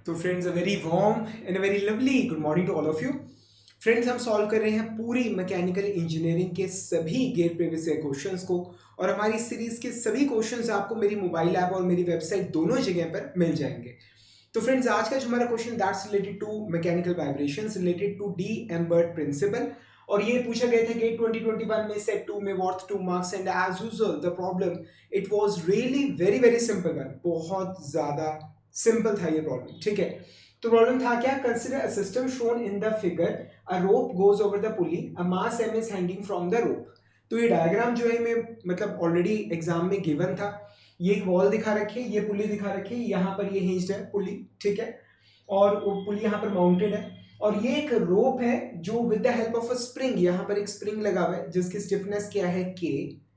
तो friends a very warm and a very lovely good morning to all of you. Friends हम solve कर रहे हैं पूरी मैकेनिकल इंजीनियरिंग के सभी गेट प्रीवियस ईयर क्वेश्चंस को, और हमारी सीरीज के सभी क्वेश्चंस आपको मेरी मोबाइल ऐप और मेरी वेबसाइट दोनों जगह पर मिल जाएंगे। तो फ्रेंड्स आज का जो हमारा question that's related to mechanical vibrations related to d'Alembert principle, और ये पूछा गया था गेट 2021 में सेट 2 में worth 2 marks and as usual the problem it was really very very simple one, बहुत ज्यादा सिंपल था ये प्रॉब्लम। ठीक है, तो प्रॉब्लम था क्या, consider a system shown in the figure, a rope goes over the pulley, a mass m is hanging from the rope. तो ये डायग्राम जो है मैं मतलब ऑलरेडी एग्जाम में गिवन था। ये एक वॉल दिखा रखी है, ये पुली दिखा रखी है, यहाँ पर ये हिंज्ड है पुली, ठीक है, और वो पुली यहाँ पर माउंटेड है, और ये एक रोप है जो with the help of a spring, यहाँ पर एक स्प्रिंग लगा हुआ है जिसकी स्टिफनेस क्या है K,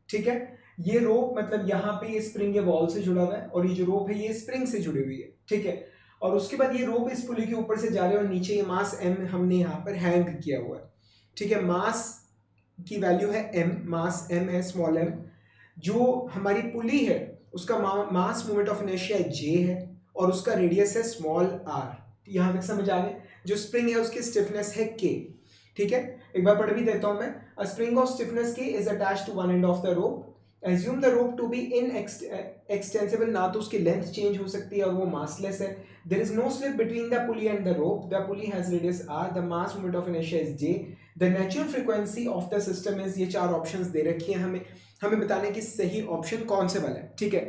ठीक है। ये रोप मतलब यहाँ पे ये स्प्रिंग ये वॉल से जुड़ा हुआ है, और ये जो रोप है ये स्प्रिंग से जुड़ी हुई है, ठीक है। और उसके बाद ये रोप इस पुली के ऊपर से जा रहे हैं और नीचे ये मास m हमने यहाँ पर हैंग किया हुआ है, ठीक है। मास की वैल्यू है m, मास m है स्मॉल m। जो हमारी पुली है उसका मास मोमेंट ऑफ इनर्शिया j है, और उसका रेडियस है स्मॉल r। यहाँ तक समझ आ गए। जो स्प्रिंग है उसकी स्टिफनेस है k, ठीक है। एक बार पढ़ भी देता हूं मैं। A spring of stiffness k is attached to one end of the rope, assume the rope to be inextensible, ना तो उसकी लेंथ चेंज हो सकती है और वो मासलेस है। There is no slip between the pulley and the rope, the pulley has radius r, the mass moment of inertia is j, the natural frequency of the system is, ये चार options दे रखी हैं हमें, हमें बताने की सही ऑप्शन कौन से वाला है, ठीक है।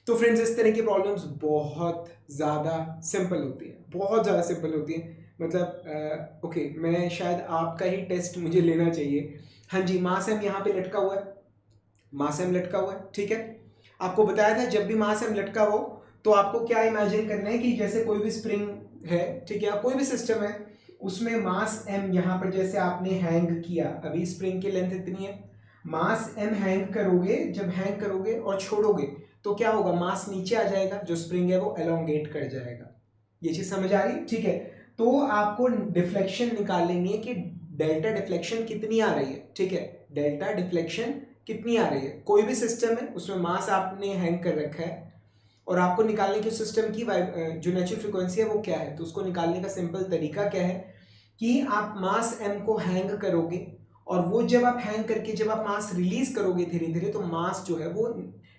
तो फ्रेंड्स इस तरह की प्रॉब्लम्स बहुत ज़्यादा सिंपल होती है, बहुत ज़्यादा सिंपल होती है। मतलब ओके, मैं शायद आपका ही टेस्ट मुझे लेना चाहिए। हाँ जी, मास एम यहाँ पे लटका हुआ है, मास एम लटका हुआ है, ठीक है। आपको बताया था जब भी मास एम लटका हो तो आपको क्या इमेजिन करना है कि जैसे कोई भी स्प्रिंग है, ठीक है, कोई भी सिस्टम है, उसमें मास एम यहाँ पर जैसे आपने हैंग किया, अभी स्प्रिंग की लेंथ इतनी है, मास एम हैंग करोगे, जब हैंग करोगे और छोड़ोगे तो क्या होगा, मास नीचे आ जाएगा, जो स्प्रिंग है वो एलोंगेट कर जाएगा। ये चीज समझ आ रही है, ठीक है। तो आपको डिफ्लेक्शन निकाल लेनी है कि डेल्टा डिफ्लेक्शन कितनी आ रही है, ठीक है, डेल्टा डिफ्लेक्शन कितनी आ रही है। कोई भी सिस्टम है उसमें मास आपने हैंग कर रखा है, और आपको निकालने की सिस्टम की जो नेचुरल फ्रीक्वेंसी है वो क्या है, तो उसको निकालने का सिंपल तरीका क्या है कि आप मास m को हैंग करोगे, और वो जब आप हैंग करके जब आप मास रिलीज करोगे धीरे धीरे, तो मास जो है वो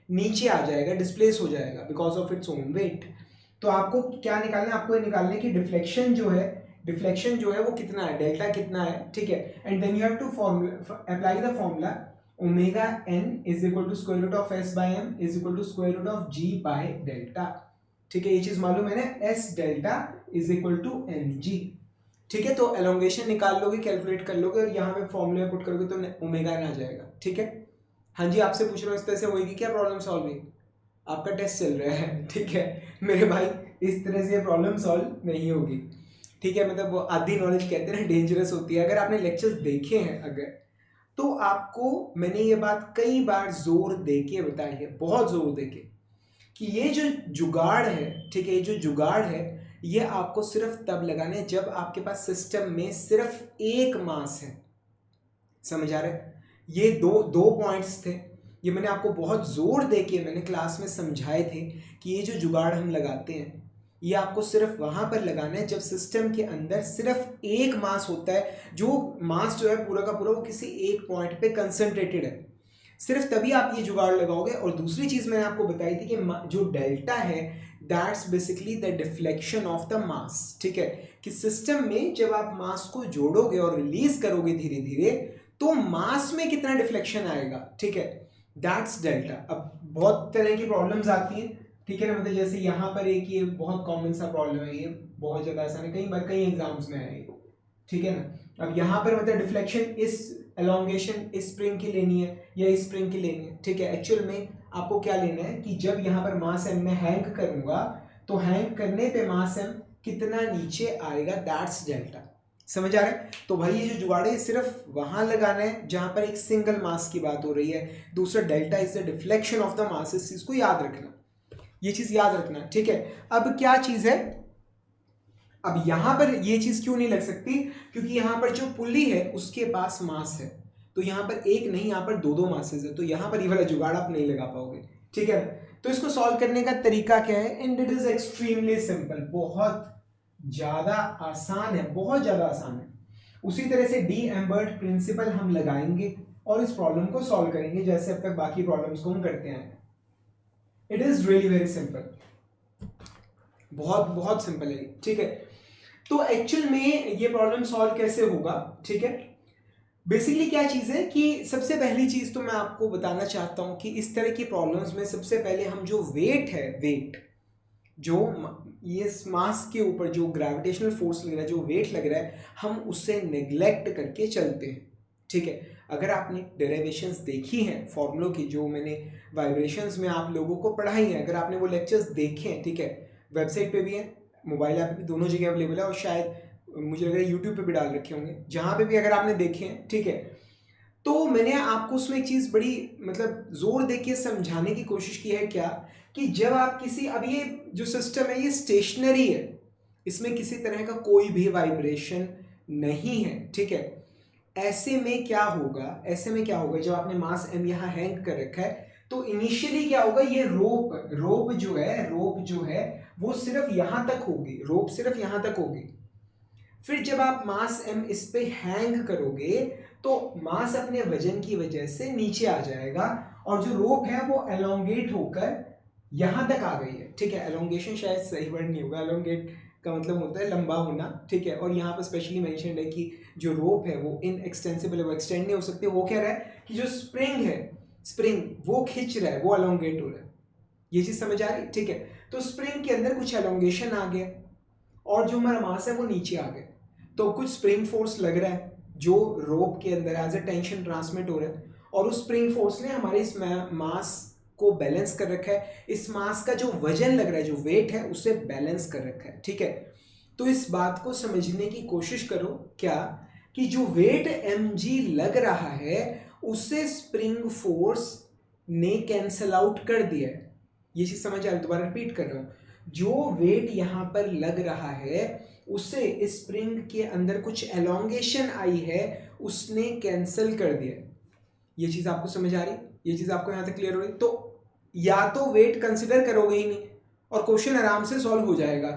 नीचे आ जाएगा, डिस्प्लेस हो जाएगा because of its own wait. तो आपको क्या निकालना है, आपको ये निकालना है कि डिफ्लेक्शन जो है, डिफ्लेक्शन जो है वो कितना है, डेल्टा कितना है, ठीक है। And then you have to formula apply the formula omega n is equal to square root of s by m is equal to square root of g by delta, ठीक है। ये चीज मालूम है ना, s delta is equal to M g, ठीक है। तो एलोंगेशन निकाल लोगे, कैलकुलेट कर लोगे, और यहाँ पे फॉर्मूले पुट करोगे तो ओमेगा एन आ जाएगा, ठीक है। हाँ जी, आपसे पूछ रहा हूँ इस तरह से होगी क्या प्रॉब्लम सॉल्विंग? आपका टेस्ट चल रहा है, ठीक है मेरे भाई, इस तरह से प्रॉब्लम सॉल्व नहीं होगी, ठीक है। मतलब वो आधी नॉलेज कहते हैं ना डेंजरस होती है। अगर आपने लेक्चर्स देखे हैं अगर, तो आपको मैंने ये बात कई बार जोर दे के बताई है, बहुत जोर दे के, कि ये जो जुगाड़ है, ठीक है, ये जो जुगाड़ है ये आपको सिर्फ तब लगाना है जब आपके पास सिस्टम में सिर्फ एक मास है। समझ आ रहा है? ये दो पॉइंट्स थे, ये मैंने आपको बहुत जोर दे के मैंने क्लास में समझाए थे कि ये जो जुगाड़ हम लगाते हैं ये आपको सिर्फ वहां पर लगाना है जब सिस्टम के अंदर सिर्फ एक मास होता है, जो मास जो है पूरा का पूरा वो किसी एक पॉइंट पे कंसंट्रेटेड है, सिर्फ तभी आप ये जुगाड़ लगाओगे। और दूसरी चीज मैंने आपको बताई थी कि जो डेल्टा है that's basically the deflection of the mass, ठीक है। कि सिस्टम में जब आप मास को जोड़ोगे और रिलीज करोगे धीरे धीरे, तो मास में कितना डिफ्लेक्शन आएगा, ठीक है, दैट्स डेल्टा। अब बहुत तरह की प्रॉब्लम्स आती हैं, ठीक है ना, मतलब जैसे यहाँ पर एक ये बहुत कॉमन सा प्रॉब्लम है, ये बहुत ज्यादा ऐसा नहीं, कई बार कई एग्जाम्स में है, ठीक है ना। अब यहाँ पर मतलब डिफ्लेक्शन इस एलोंगेशन इस स्प्रिंग की लेनी है या इस स्प्रिंग की लेनी है, ठीक है। एक्चुअल में आपको क्या लेना है कि जब यहाँ पर मास एम में हैंग करूंगा तो हैंग करने पे मास एम कितना नीचे आएगा, दैट्स डेल्टा। समझ आ रहा है? तो भाई ये जो जुगाड़ है सिर्फ वहां लगाना है जहां पर एक सिंगल मास की बात हो रही है। दूसरा delta is the deflection of the mass, इस चीज को याद रखना, ये चीज याद रखना, ठीक है। अब क्या चीज है, अब यहां पर ये चीज क्यों नहीं लग सकती, क्योंकि यहां पर जो पुली है उसके पास मास है, तो यहां पर एक नहीं, यहां पर दो दो मासेस है, तो यहां पर ये वाला जुगाड़ आप नहीं लगा पाओगे, ठीक है। तो इसको सॉल्व करने का तरीका क्या है, and it is extremely simple, बहुत ज्यादा आसान है, बहुत ज्यादा आसान है। उसी तरह से डी एम्बर्ट प्रिंसिपल हम लगाएंगे और इस प्रॉब्लम को सॉल्व करेंगे जैसे अब तक बाकी प्रॉब्लम्स को हम करते हैं। It is really very simple, बहुत बहुत सिंपल है, ठीक है। तो एक्चुअल में ये प्रॉब्लम सॉल्व कैसे होगा, ठीक है। बेसिकली क्या चीज है कि सबसे पहली चीज तो मैं आपको बताना चाहता हूं कि इस तरह की प्रॉब्लम्स में सबसे पहले हम जो वेट है, वेट जो ये मास के ऊपर जो ग्रेविटेशनल फोर्स लग रहा है, जो वेट लग रहा है, हम उससे नेग्लेक्ट करके चलते हैं, ठीक है। अगर आपने डेरिवेशंस देखी हैं फॉर्मूलों की, जो मैंने वाइब्रेशंस में आप लोगों को पढ़ाई हैं, अगर आपने वो लेक्चर्स देखे हैं, ठीक है, वेबसाइट पे भी है, मोबाइल ऐप पे भी, दोनों जगह अवेलेबल है, और शायद मुझे लग रहा है यूट्यूब पे भी डाल रखे होंगे, जहाँ पे भी अगर आपने देखे हैं, ठीक है। तो मैंने आपको उसमें एक चीज़ बड़ी मतलब जोर दे के समझाने की कोशिश की है क्या, कि जब आप किसी, अब ये जो सिस्टम है ये स्टेशनरी है, इसमें किसी तरह का कोई भी वाइब्रेशन नहीं है, ठीक है। ऐसे में क्या होगा, ऐसे में क्या होगा, जब आपने मास m यहाँ हैंग कर रखा है, तो इनिशियली क्या होगा, ये रोप जो है वो सिर्फ यहां तक होगी, रोप सिर्फ यहां तक होगी। फिर जब आप मास m इस पे हैंग करोगे तो मास अपने वजन की वजह से नीचे आ जाएगा, और जो रोप है वो एलोंगेट होकर यहां तक आ गई है, ठीक है। एलोंगेशन शायद सही वर्ड नहीं होगा, एलोंगेट का मतलब होता है लंबा होना, ठीक है। और यहाँ पर स्पेशली मेंशन्ड है कि जो रोप है वो इनएक्सटेंसिबल है, वो एक्सटेंड नहीं हो सकती। वो कह रहा है कि जो स्प्रिंग है, स्प्रिंग वो खींच रहा है, वो एलोंगेट हो रहा है, ये चीज समझ आ रही, ठीक है। तो स्प्रिंग के अंदर कुछ एलोंगेशन आ गया और जो हमारा मास है वो नीचे आ गया, तो कुछ स्प्रिंग फोर्स लग रहा है जो रोप के अंदर एज ए टेंशन ट्रांसमिट हो रहा है, और उस स्प्रिंग फोर्स ने हमारे इस मास को बैलेंस कर रखा है, इस मास का जो वजन लग रहा है, जो वेट है, उसे बैलेंस कर रखा है, ठीक है। तो इस बात को समझने की कोशिश करो क्या, कि जो वेट mg लग रहा है उसे स्प्रिंग फोर्स ने कैंसल आउट कर दिया है। ये चीज समझ आ रही, दोबारा रिपीट कर रहा हूं, जो वेट यहां पर लग रहा है उसे इस स्प्रिंग के अंदर कुछ एलोंगेशन आई है, उसने कैंसिल कर दिया। ये चीज आपको समझ आ रही, ये चीज आपको यहां तक क्लियर हो रही। तो या तो वेट कंसिडर करोगे ही नहीं और क्वेश्चन आराम से सॉल्व हो जाएगा,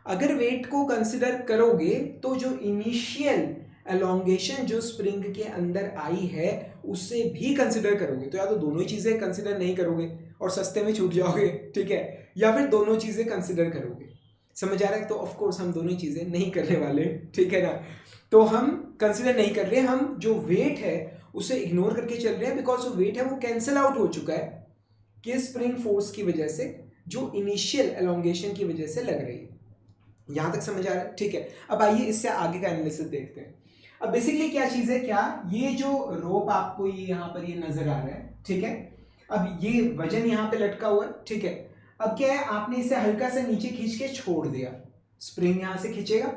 अगर वेट को कंसिडर करोगे तो जो इनिशियल एलोंगेशन जो स्प्रिंग के अंदर आई है उसे भी कंसिडर करोगे, तो या तो दोनों ही चीजें कंसिडर नहीं करोगे और सस्ते में छूट जाओगे, ठीक है, या फिर दोनों चीजें कंसिडर करोगे। समझ आ रहा है? तो ऑफ कोर्स हम दोनों चीजें नहीं करने वाले, ठीक है ना। तो हम कंसिडर नहीं कर रहे, हम जो वेट है उसे इग्नोर करके चल रहे हैं, बिकॉज जो वेट है वो कैंसिल आउट हो चुका है कि स्प्रिंग फोर्स की वजह से, जो इनिशियल एलोंगेशन की वजह से लग रही है। यहां तक समझ आ रहा है, ठीक है। अब आइए इससे आगे का एनालिसिस देखते हैं। अब बेसिकली क्या चीज है, क्या ये जो रोप आपको ये यहां पर ये नजर आ रहा है, ठीक है। अब ये वजन यहां पे लटका हुआ है, ठीक है। अब क्या है, आपने इसे हल्का सा नीचे खींच के छोड़ दिया, स्प्रिंग यहां से खींचेगा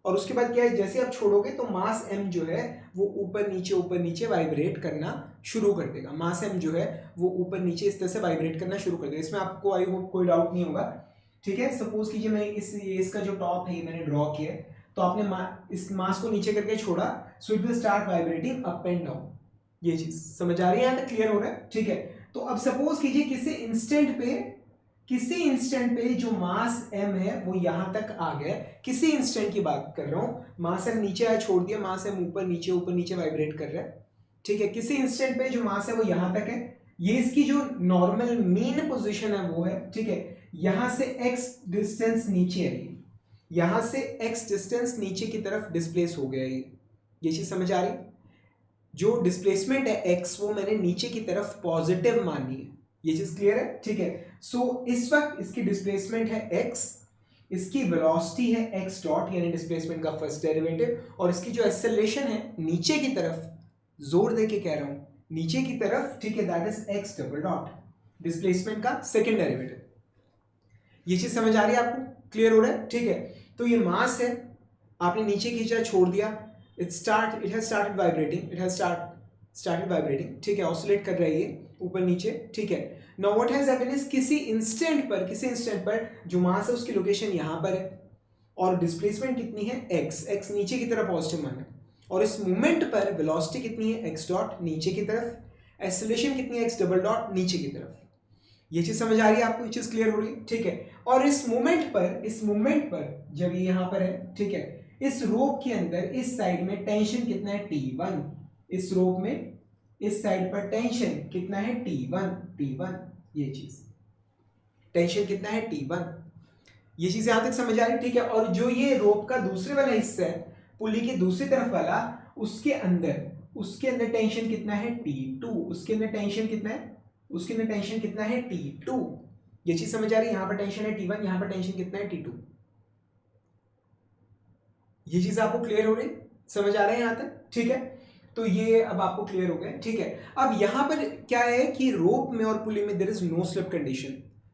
और उसके बाद क्या है, जैसे आप छोड़ोगे तो मास m जो है वो ऊपर नीचे वाइब्रेट करना शुरू कर देगा। मास m जो है वो ऊपर नीचे इस तरह से वाइब्रेट करना शुरू कर देगा। इसमें आपको आई होप कोई डाउट नहीं होगा, ठीक है। सपोज कीजिए मैं इसका जो टॉप है मैंने ड्रॉ किया है, तो आपने इस मास को नीचे करके छोड़ा, so it will start vibrating up and down. ये चीज समझ आ रही है, यहां तक क्लियर हो रहा है, ठीक है। तो अब सपोज कीजिए किसी इंस्टेंट पे जो मास m है वो यहां तक आ गया, किसी इंस्टेंट की बात कर रहा हूं, मास m नीचे आया छोड़ दिया, मास m ऊपर नीचे वाइब्रेट कर रहा है, ठीक है। किसी इंस्टेंट पे जो मास है वो यहां तक है, ये इसकी जो नॉर्मल मीन पोजीशन है वो है, ठीक है। यहां से x डिस्टेंस नीचे है, यहां से x डिस्टेंस नीचे की तरफ डिस्प्लेस हो गया ये चीज समझ आ रही। जो डिस्प्लेसमेंट है x वो मैंने नीचे की तरफ पॉजिटिव मानी है, ये चीज क्लियर है, ठीक है। सो इस वक्त इसकी डिस्प्लेसमेंट है x, इसकी वेलोसिटी है x डॉट यानी डिस्प्लेसमेंट का फर्स्ट डेरिवेटिव, और इसकी जो एक्सेलरेशन है नीचे की तरफ, जोर दे के कह रहा हूं नीचे की तरफ, ठीक है, that is x double dot displacement का सेकंड डेरिवेटिव। ये चीज समझ आ रही है आपको, क्लियर हो रहा है, ठीक है। तो ये मास है, आपने नीचे खींचा छोड़ दिया, इट हैज स्टार्टेड वाइब्रेटिंग, ठीक है, ऑसिलेट कर रहा है ये ऊपर नीचे, ठीक है। Now what has happened is किसी इंस्टेंट पर जो मास है उसकी लोकेशन यहां पर है और डिस्प्लेसमेंट कितनी है x नीचे की तरफ पॉजिटिव मान है, और इस मोमेंट पर वेलोसिटी कितनी है x डॉट नीचे की तरफ, एक्सेलरेशन कितनी है x डबल डॉट नीचे की तरफ। ये चीज समझ आ रही है आपको, ये चीज क्लियर हो रही है, ठीक है। और इस मोमेंट पर जब ये यहां पर है, ठीक है, इस रोप के अंदर इस साइड में टेंशन कितना है T1, इस रोप में इस साइड पर टेंशन कितना है T1, ये चीज टेंशन कितना है T1, ये चीज यहां तक समझ आ रही, ठीक है। और जो ये रोप का दूसरे वाला हिस्सा है, पुली के दूसरी तरफ वाला, उसके अंदर टेंशन कितना है T2, उसके अंदर टेंशन कितना है T2, ये चीज समझ आ रही है। यहां पर टेंशन है T1, यहां पर टेंशन कितना है T2, ये चीज आपको क्लियर हो रही, समझ आ रहा है यहां तक, ठीक है। तो ये अब आपको क्लियर हो गया, ठीक है। अब यहां पर क्या है कि रोप में और पुली में there is no slip condition,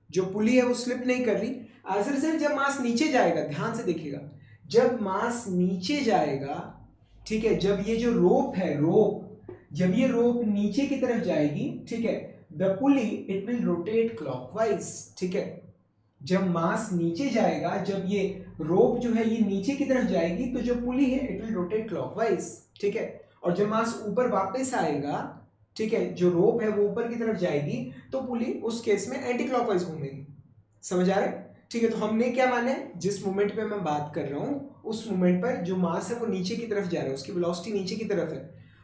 जो पुली है वो स्लिप नहीं कर रही। एज अ रिजल्ट जब मास नीचे जाएगा, ध्यान से देखिएगा, जब मास नीचे जाएगा, ठीक है, जब ये जो रोप है, जब ये रोप नीचे की तरफ जाएगी, ठीक है, the pulley it will rotate clockwise, ठीक है। जब मास नीचे जाएगा, जब ये रोप जो है ये नीचे की तरफ जाएगी, तो जो पुली है इट विल रोटेट क्लॉकवाइज, ठीक है। और जब मास ऊपर वापस आएगा, ठीक है, जो रोप है वो ऊपर की तरफ जाएगी, तो पुली उस केस में एंटी क्लॉकवाइज घूमेगी, समझ आ रहा है, ठीक है। तो हमने क्या माना है, जिस मोमेंट पे मैं बात कर रहा हूं, उस मोमेंट पर जो मास है वो नीचे की तरफ जा रहा है, उसकी वेलोसिटी नीचे की तरफ है,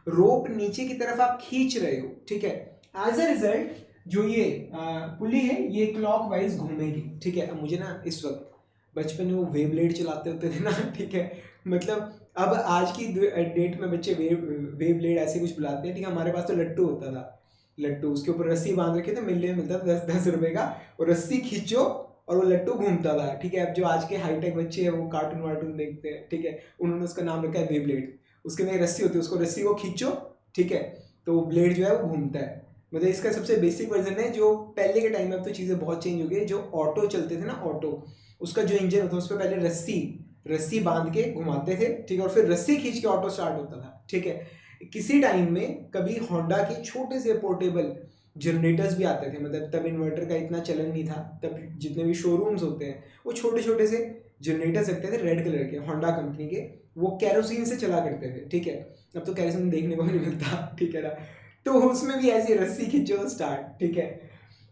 रोप नीचे की तरफ आप खींच रहे हो, ठीक है। एज अ रिजल्ट जो ये पुली है ये क्लॉकवाइज घूमेगी, ठीक है। अब मुझे ना इस वक्त बचपन में वो वेव ब्लेड चलाते होते थे ना, ठीक है, मतलब अब आज की डेट में बच्चे वेव ब्लेड ऐसे कुछ बुलाते हैं, ठीक है। हमारे पास तो लट्टू होता था, लट्टू, उसके ऊपर रस्सी बांध रखे थे, मिलने में मिलता था 10-10 रुपए का, और रस्सी खींचो और वो लट्टू घूमता था, ठीक है। अब जो आज के हाईटेक बच्चे हैं वो कार्टून वार्टून देखते हैं, ठीक है, उन्होंने उसका नाम रखा है वेव ब्लेड, उसके में रस्सी होती है, उसको रस्सी को खींचो, ठीक है, तो वो ब्लेड जो है वो घूमता है। मतलब इसका सबसे बेसिक वर्जन है, जो पहले के टाइम में, अब तो चीज़ें बहुत चेंज हो गई, जो ऑटो चलते थे ना, ऑटो, उसका जो इंजन होता है उस पर पहले रस्सी बांध के घुमाते थे, ठीक है, और फिर रस्सी खींच के ऑटो स्टार्ट होता था, ठीक है। किसी टाइम में कभी होंडा के छोटे से पोर्टेबल जनरेटर्स भी आते थे, मतलब तब इन्वर्टर का इतना चलन नहीं था, तब जितने भी शोरूम्स होते हैं वो छोटे छोटे से जनरेटर्स रखते थे, रेड कलर के, होंडा कंपनी के, वो कैरोसिन से चला करते थे, ठीक है। अब तो कैरोसिन देखने को नहीं मिलता, ठीक है ना, तो उसमें भी ऐसी रस्सी खींचो स्टार्ट, ठीक है।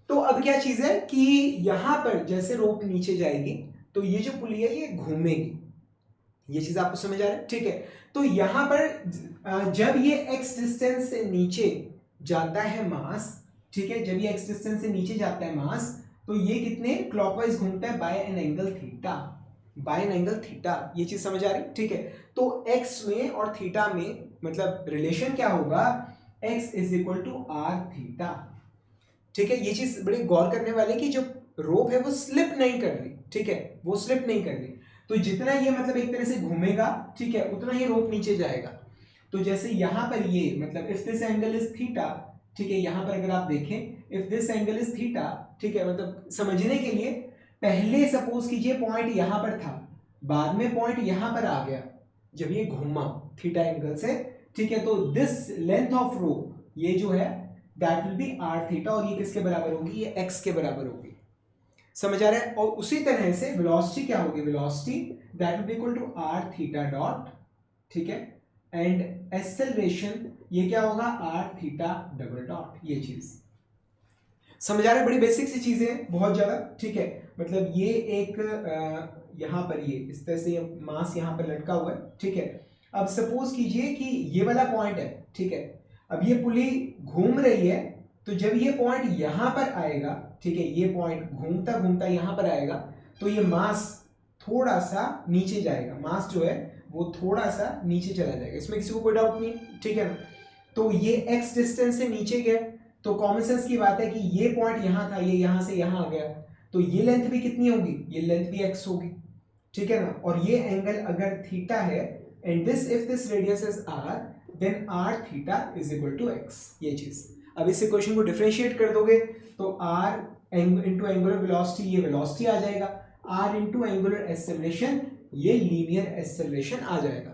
तो अब क्या चीज है कि यहां पर जैसे रोप नीचे जाएगी तो ये जो पुली है ये घूमेगी, ये चीज आपको समझ आ रहा है, ठीक है। तो यहां पर जब ये x डिस्टेंस से नीचे जाता है मास, ठीक है, जब ये x डिस्टेंस से नीचे जाता है मास, तो ये कितने क्लॉकवाइज घूमता है, बाय एन एंगल थीटा, ये चीज समझ आ रही, ठीक है। तो x में और थीटा में मतलब रिलेशन क्या होगा, x is equal to r theta, ठीक है। ये चीज बड़ी गौर करने वाले कि जो रोप है वो स्लिप नहीं कर रही, ठीक है, वो स्लिप नहीं कर रही, तो जितना ये मतलब एक तरह से घूमेगा, ठीक है, उतना ही रोप नीचे जाएगा। तो जैसे यहां पर ये मतलब if this angle is theta, ठीक है, यहां पर अगर आप देखें if this angle is theta, ठीक है, मतलब समझने के लिए पहले सपोज कीजिए पॉइंट यहां पर था, बाद में पॉइंट यहां पर आ गया, जब ये घूमा थीटा एंगल से, ठीक है, तो दिस लेंथ ऑफ रोप ये जो है that will be r theta, और ये किसके बराबर होगी, ये एक्स के बराबर होगी, समझ आ रहा है। और उसी तरह से वेलोसिटी क्या होगी, velocity that will be equal to r theta dot, ठीक है, एंड एक्सेलरेशन ये क्या होगा, आर थीटा डबल डॉट, ये चीज समझ आ रहा है। बड़ी बेसिक सी चीजें बहुत ज्यादा, ठीक है। मतलब ये एक यहां पर ये इस तरह से मास यहां पर लटका हुआ है, ठीक है। अब सपोज कीजिए कि ये वाला पॉइंट है, ठीक है, अब ये पुली घूम रही है, तो जब ये पॉइंट यहां पर आएगा, ठीक है, ये पॉइंट घूमता घूमता यहां पर आएगा, तो ये मास थोड़ा सा नीचे जाएगा, मास जो है वो थोड़ा सा नीचे चला जाएगा, इसमें किसी को कोई डाउट नहीं, ठीक है। तो ये x डिस्टेंस से नीचे गया, तो कॉमन सेंस की बात है कि ये पॉइंट यहां था, ये यहां से यहां आ गया, तो ये लेंथ भी कितनी होगी, ये लेंथ भी x होगी, ठीक है ना। और ये एंगल अगर थीटा है, and this if this radius is r, then r theta is equal to x, ये चीज। अब इस इक्वेशन को डिफरेंशिएट कर दोगे तो r इंटू एंगुलर वेलोसिटी, ये वेलोसिटी आ जाएगा, r इंटू एंगुलर एक्सेलरेशन, ये लीनियर एक्सेलरेशन आ जाएगा।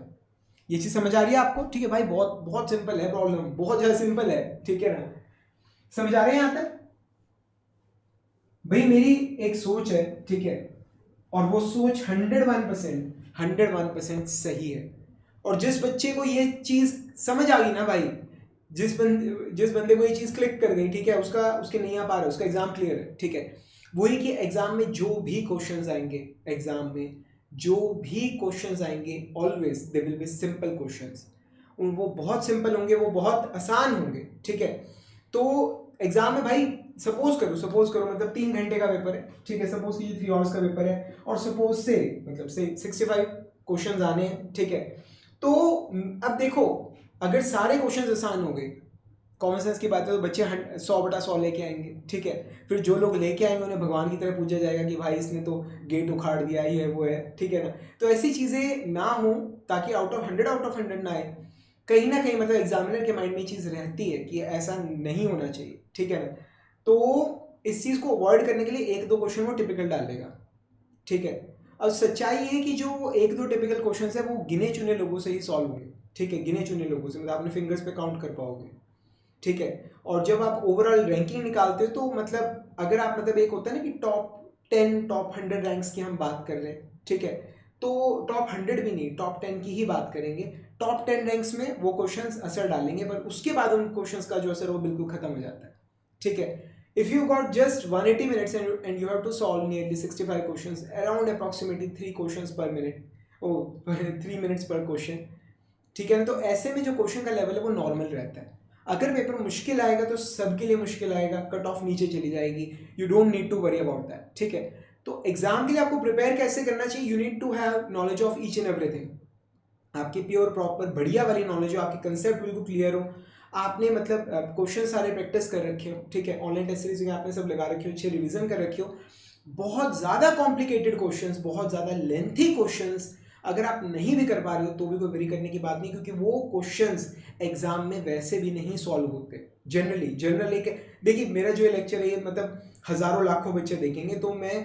ये चीज समझ आ रही है आपको, ठीक है भाई, बहुत बहुत सिंपल है प्रॉब्लम, बहुत ज्यादा सिंपल है, ठीक है ना, समझ आ रहे हैं यहां तक भाई। मेरी एक सोच है, ठीक है, और वो सोच 101% सही है, और जिस बच्चे को ये चीज समझ आ गई ना भाई, जिस बंदे को ये चीज़ क्लिक कर गई, ठीक है, उसके नहीं आ पा रहा, उसका एग्जाम क्लियर है, ठीक है। वही कि एग्जाम में जो भी क्वेश्चंस आएंगे, एग्जाम में जो भी क्वेश्चंस आएंगे, always they will be simple questions. वो बहुत सिंपल होंगे, वो बहुत आसान होंगे, ठीक है। तो एग्जाम में भाई सपोज करो मतलब 3 घंटे का पेपर है, ठीक है, सपोज कीजिए 3 आवर्स का पेपर है, और सपोज से मतलब से 65 क्वेश्चंस आने हैं, ठीक है। तो अब देखो, अगर सारे क्वेश्चंस आसान हो गए, कॉमन सेंस की बात है, तो बच्चे 100/100 लेके आएंगे, ठीक है। फिर जो लोग लेके आएंगे उन्हें भगवान की तरह पूछा जाएगा कि भाई इसने तो गेट उखाड़ दिया, ये है वो है, ठीक है ना। तो ऐसी चीज़ें ना हो, ताकि आउट ऑफ 100 ना आए। कहीं ना कहीं मतलब एग्जामिनर के माइंड में चीज़ रहती है कि ऐसा नहीं होना चाहिए, ठीक है ना। तो इस चीज़ को अवॉइड करने के लिए 1-2 क्वेश्चन वो टिपिकल डाल देगा, ठीक है। अब सच्चाई है कि जो 1-2 टिपिकल क्वेश्चन है वो गिने चुने लोगों से ही सॉल्व होंगे, ठीक है, गिने चुने लोगों से, मतलब आपने फिंगर्स पे काउंट कर पाओगे, ठीक है। और जब आप ओवरऑल रैंकिंग निकालते हो तो मतलब अगर आप मतलब एक होता है ना कि टॉप 10 टॉप 100 रैंक्स की हम बात कर रहे हैं, ठीक है, तो टॉप 100 भी नहीं, टॉप 10 की ही बात करेंगे। टॉप 10 रैंक्स में वो क्वेश्चंस असर डालेंगे, पर उसके बाद उन क्वेश्चंस का जो असर वो बिल्कुल खत्म हो जाता है, ठीक है। If you got just 180 minutes and you have to solve nearly 65 questions, around approximately 3 questions per minute, 3 minutes per question, ठीक है ना। तो ऐसे में जो क्वेश्चन का लेवल है वो नॉर्मल रहता है। अगर पेपर मुश्किल आएगा तो सबके लिए मुश्किल आएगा, कट ऑफ नीचे चली जाएगी, you don't need to worry about that, ठीक है। तो एग्जाम के लिए आपको प्रिपेयर कैसे करना चाहिए, you need to have knowledge of each and everything. आपकी प्योर प्रॉपर बढ़िया वाली नॉलेज हो, आपके कंसेप्ट बिल्कुल क्लियर हो, आपने मतलब क्वेश्चन सारे प्रैक्टिस कर रखे हो, ठीक है, ऑनलाइन टेस्ट सीरीज में आपने सब लगा रखे हो, अच्छे रिवीजन कर रखे हो। बहुत ज़्यादा कॉम्प्लिकेटेड क्वेश्चंस, बहुत ज़्यादा लेंथी क्वेश्चंस अगर आप नहीं भी कर पा रहे हो तो भी कोई वरी करने की बात नहीं, क्योंकि वो क्वेश्चंस एग्जाम में वैसे भी नहीं सॉल्व होते जनरली देखिए, मेरा जो लेक्चर है ये मतलब हज़ारों लाखों बच्चे देखेंगे, तो मैं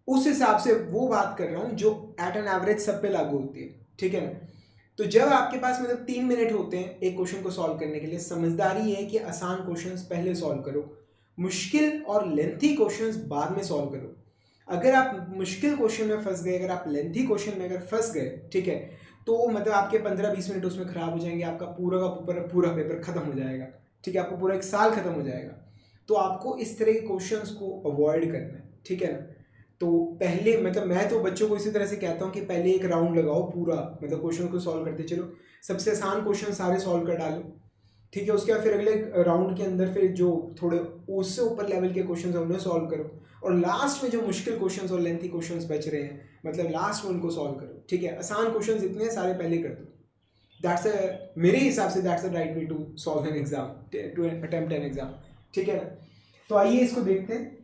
उस हिसाब से वो बात कर रहा हूँ जो एट एन एवरेज सब पे लागू होती है, ठीक है ना। तो जब आपके पास मतलब 3 मिनट होते हैं एक क्वेश्चन को सॉल्व करने के लिए, समझदारी है कि आसान क्वेश्चंस पहले सॉल्व करो, मुश्किल और लेंथी क्वेश्चंस बाद में सॉल्व करो। अगर आप मुश्किल क्वेश्चन में फंस गए, अगर आप लेंथी क्वेश्चन में अगर फंस गए, ठीक है, तो मतलब आपके 15-20 मिनट उसमें खराब हो जाएंगे, आपका पूरा का पूरा पेपर खत्म हो जाएगा, ठीक है, आपको पूरा एक साल खत्म हो जाएगा। तो आपको इस तरह के क्वेश्चंस को अवॉइड करना है, ठीक है ना। तो पहले मतलब मैं तो बच्चों को इसी तरह से कहता हूँ कि पहले एक राउंड लगाओ पूरा, मतलब क्वेश्चन को सॉल्व करते चलो, सबसे आसान क्वेश्चन सारे सॉल्व कर डालो, ठीक है। उसके बाद फिर अगले राउंड के अंदर फिर जो थोड़े उससे ऊपर लेवल के क्वेश्चन है उन्हें सॉल्व करो, और लास्ट में जो मुश्किल क्वेश्चंस और लेंथी क्वेश्चंस बच रहे हैं मतलब लास्ट में उनको सॉल्व करो, ठीक है। आसान क्वेश्चंस इतने हैं सारे पहले कर दो, मेरे हिसाब से that's a right way to solve an exam, to attempt an exam, ठीक है ना। तो आइए इसको देखते हैं।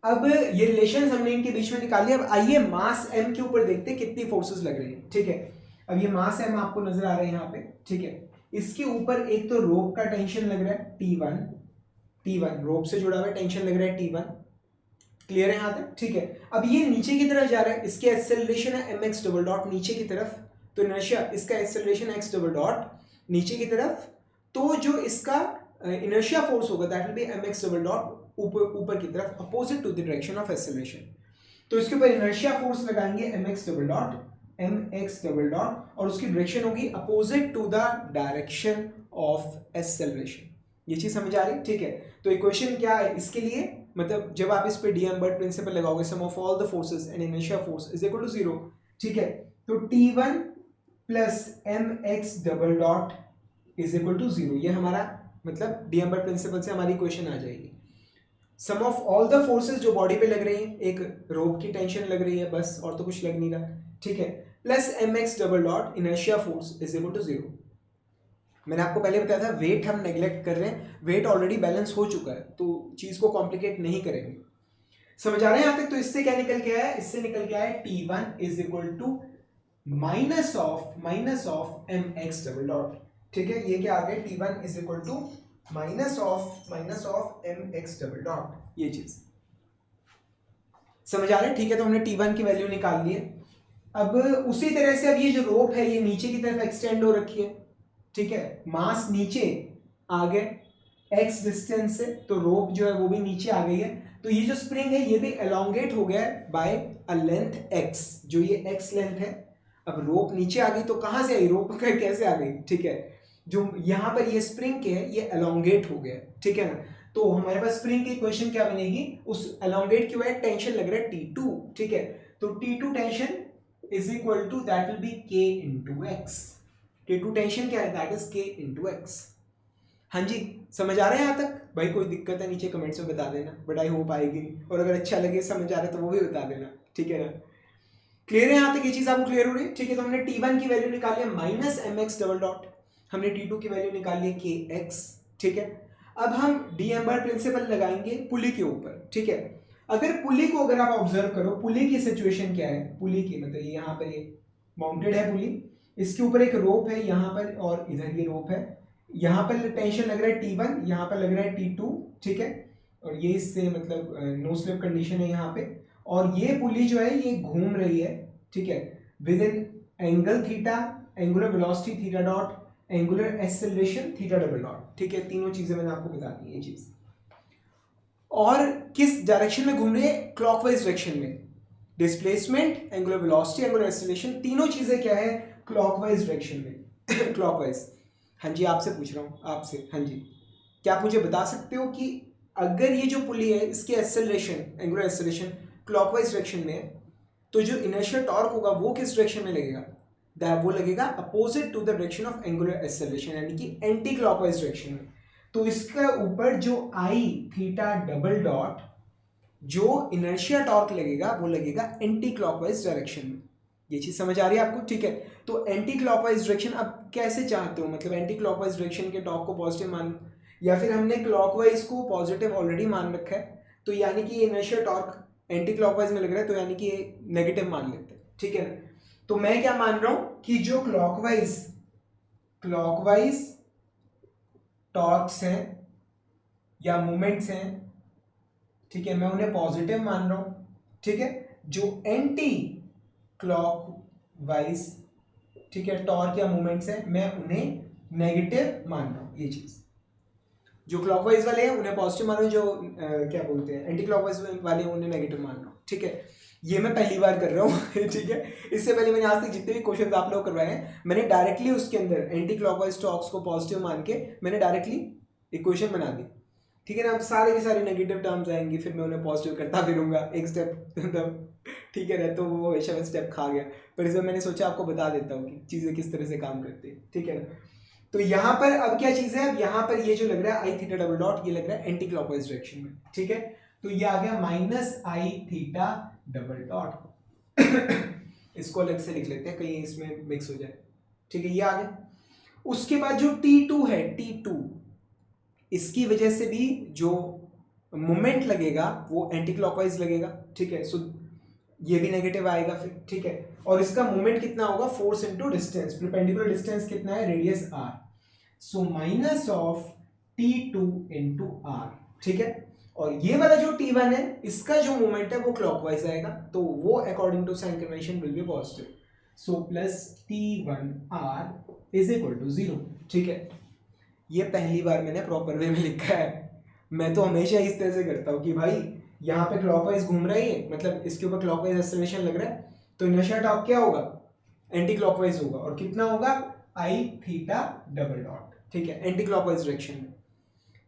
अब ये रिलेशन हमने इनके बीच में निकाल लिया। अब आइए मास m के ऊपर देखते हैं कितनी फोर्सेस लग रही हैं, ठीक है। अब ये मास m आपको नजर आ रहे हैं यहाँ पे, ठीक है। इसके ऊपर एक तो रोप का टेंशन लग रहा है T1 रोप से जुड़ा हुआ टेंशन लग रहा है T1, क्लियर है यहाँ तक, ठीक है। अब ये नीचे की तरफ जा रहा है, इसके एक्सेलरेशन है mx डबल डॉट नीचे की तरफ, तो इनर्शिया इसका एक्सेलरेशन x डबल डॉट नीचे की तरफ, तो जो इसका इनर्शिया फोर्स होगा that will be mx double dot ऊपर की तरफ, opposite to the direction of acceleration. तो इसके ऊपर इनर्शिया फोर्स लगाएंगे mx डबल डॉट और उसकी डायरेक्शन होगी opposite to the direction of acceleration. ये चीज समझ आ रही, ठीक है। तो इक्वेशन क्या है इसके लिए, मतलब जब आप इस पे डीएम्बर्ट प्रिंसिपल लगाओगे, sum of all the forces and inertia force is equal to 0, ठीक है। तो T1 plus mx double dot is equal to 0, ये हमारा मतलब डीएम्बर्ट प्रिंसिपल से हमारी इक्वेशन आ जाएगी। सम ऑफ ऑल द फोर्सेस जो बॉडी पे लग रही हैं, एक रोप की टेंशन लग रही है बस, और तो कुछ लग नहीं रहा, ठीक है, plus mx double dot inertia force is equal to 0। मैंने आपको पहले बताया था वेट हम नेग्लेक्ट कर रहे हैं, वेट ऑलरेडी बैलेंस हो चुका है, तो चीज को कॉम्प्लिकेट नहीं करेंगे। समझ आ रहे हैं यहां तक। तो इससे क्या निकल के आया, इससे निकल के आया T1 is equal to minus of mx double dot, ठीक है। ये क्या आ गया, T1 is equal to minus of mx double dot, ये चीज समझ आ रहे हैं, ठीक है। तो हमने T1 की वैल्यू निकाल ली है। अब उसी तरह से अब ये जो रोप है ये नीचे की तरफ एक्सटेंड हो रखी है, ठीक है, मास नीचे आ गए x डिस्टेंस से, तो रोप जो है वो भी नीचे आ गई है। तो ये जो स्प्रिंग है ये भी एलोंगेट हो गया है बाय अ लेंथ x, जो ये x लेंथ है। अब रोप नीचे आ गई तो कहां से आई, रोप कैसे आ गई, ठीक है। जो यहाँ पर ये स्प्रिंग के है ये एलोंगेट हो गया, ठीक है ना। तो हमारे पास स्प्रिंग की इक्वेशन क्या बनेगी, उस एलोंगेट की वजह टेंशन लग रहा है T2, ठीक है। तो T2 tension is equal to that will be K into x. T2 tension क्या है, that is K into x. हाँ जी, समझ आ रहा है यहाँ तक? भाई कोई दिक्कत है नीचे कमेंट्स में बता देना, बट आई होप आएगी नहीं, और अगर अच्छा लगे समझ आ रहा है तो वो भी बता देना, ठीक है ना। क्लियर है यहाँ तक, ये चीज आपको क्लियर हो रही है, ठीक है। तो हमने T1 की वैल्यू निकाली है minus m x double dot, हमने T2 की वैल्यू निकाली है के एक्स, ठीक है। अब हम डी एम्बर प्रिंसिपल लगाएंगे पुली के ऊपर, ठीक है। अगर पुली को अगर आप ऑब्जर्व करो, पुली की सिचुएशन क्या है, पुली की मतलब यहाँ पर ये माउंटेड है पुली, इसके ऊपर एक रोप है यहाँ पर और इधर ये रोप है, यहाँ पर टेंशन लग रहा है T1, यहाँ पर लग रहा है T2, ठीक है। और ये इससे मतलब नो स्लिप कंडीशन है यहाँ पे, और ये पुली जो है ये घूम रही है, ठीक है, with in angle theta, angular velocity theta dot, angular acceleration theta double dot, ठीक है। तीनों चीजें मैंने आपको बता दी ये चीज। और किस डायरेक्शन में घूम रही है, क्लॉकवाइज डायरेक्शन में। Displacement, angular velocity, angular acceleration, तीनों चीजें क्या है, क्लॉकवाइज डायरेक्शन में। क्लॉकवाइज। हाँ जी, आपसे पूछ रहा हूँ आपसे, हाँ जी, क्या आप मुझे बता सकते हो कि अगर ये जो पुली है इसकी acceleration, angular acceleration clockwise direction में है, तो जो इनर्शियल टॉर्क होगा वो किस डायरेक्शन में लगेगा, वो लगेगा opposite to the direction of angular acceleration, यानी कि एंटी क्लॉकवाइज डायरेक्शन में। तो इसके ऊपर जो आई थीटा डबल डॉट, जो इनर्शिया टॉर्क लगेगा वो लगेगा एंटी क्लॉकवाइज डायरेक्शन में। ये चीज समझ आ रही है आपको, ठीक है। तो एंटी क्लॉकवाइज डायरेक्शन आप कैसे चाहते हो, मतलब एंटी क्लॉकवाइज डायरेक्शन के टॉर्क को पॉजिटिव मान, या फिर हमने क्लॉकवाइज को पॉजिटिव ऑलरेडी मान रखा है, तो यानी कि ये इनर्शियल टॉर्क एंटी क्लॉकवाइज में लग रहा है, तो यानी कि ये नेगेटिव मान लेते हैं, ठीक है ना। तो मैं क्या मान रहा हूं कि जो क्लॉकवाइज टॉर्क्स हैं या मूवमेंट्स हैं, ठीक है, मैं उन्हें पॉजिटिव मान रहा हूं, ठीक है। जो एंटी क्लॉकवाइज, ठीक है, टॉर्क या मूवमेंट्स हैं, मैं उन्हें नेगेटिव मान रहा हूं। ये चीज, जो क्लॉकवाइज वाले हैं उन्हें पॉजिटिव मान रहा हूं, जो क्या बोलते हैं एंटी क्लॉकवाइज वाले हैं उन्हें नेगेटिव मान रहा हूं, ठीक है। ये मैं पहली बार कर रहा हूँ ठीक है। इससे पहले मैंने आज तक जितने भी क्वेश्चन आप लोग करवाए हैं, मैंने डायरेक्टली उसके अंदर एंटी क्लॉकवाइज टॉर्क्स को पॉजिटिव मान के मैंने डायरेक्टली इक्वेशन बना दी, ठीक है ना। अब सारे के सारे नेगेटिव टर्म्स आएंगे, फिर मैं उन्हें पॉजिटिव करता फिरूंगा एक स्टेप मतलब, ठीक है ना। तो वो हमेशा मैं स्टेप खा गया, पर इसमें मैंने सोचा आपको बता देता हूँ कि चीज़ें किस तरह से काम करती है, ठीक है ना। तो यहाँ पर अब क्या चीज़ है, अब यहाँ पर ये जो लग रहा है आई थीटा डबल डॉट, ये लग रहा है एंटी क्लॉकवाइज डायरेक्शन में, ठीक है। तो ये आ गया माइनस आई थीटा डबल डॉट इसको अलग से लिख लेते हैं कहीं इसमें मिक्स हो जाए, ठीक है, ये आ गया। उसके बाद जो T2 है, T2, इसकी वजह से भी जो मोमेंट लगेगा वो एंटी क्लॉकवाइज लगेगा, ठीक है। सो ये भी नेगेटिव आएगा फिर, ठीक है। और इसका मोमेंट कितना होगा, force into distance, perpendicular distance कितना है, radius r, so minus of T2 into r, ठीक है। और ये वाला जो T1 है इसका जो मोमेंट है वो क्लॉकवाइज आएगा, तो वो according to sign convention will be positive, so plus T1r is equal to 0, ठीक है। ये पहली बार मैंने प्रॉपर वे में लिखा है, मैं तो हमेशा इस तरह से करता हूँ कि भाई यहाँ पे क्लॉकवाइज घूम रही है, मतलब इसके ऊपर क्लॉकवाइज एक्सेलरेशन लग रहा है, तो इनर्शिया टॉर्क क्या होगा, एंटी क्लॉकवाइज होगा, और कितना होगा, आई थीटा डबल डॉट, ठीक है, एंटी क्लॉकवाइज डायरेक्शन में,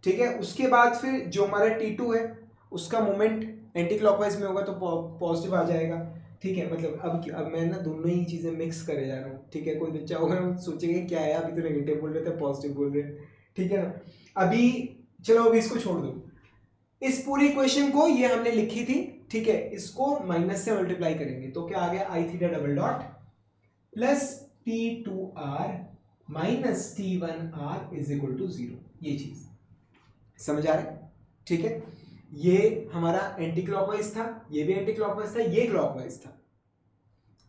ठीक है। उसके बाद फिर जो हमारा T2 है उसका मोमेंट एंटी क्लॉकवाइज में होगा तो पॉजिटिव आ जाएगा, ठीक है। मतलब अब मैं ना दोनों ही चीज़ें मिक्स करे जा रहा हूँ, ठीक है। कोई बच्चा होगा ना सोचेगा क्या है, अभी तो नेगेटिव बोल रहे थे पॉजिटिव बोल रहे, ठीक है ना। अभी चलो अभी इसको छोड़ दो, इस पूरी इक्वेशन को ये हमने लिखी थी, ठीक है, इसको माइनस से मल्टीप्लाई करेंगे तो क्या आ गया, I theta double dot plus T2r minus T1r is equal to 0। ये चीज समझ आ रहा है, ठीक है। ये हमारा एंटी क्लॉकवाइज था, ये भी एंटी क्लॉकवाइज था, ये क्लॉकवाइज था,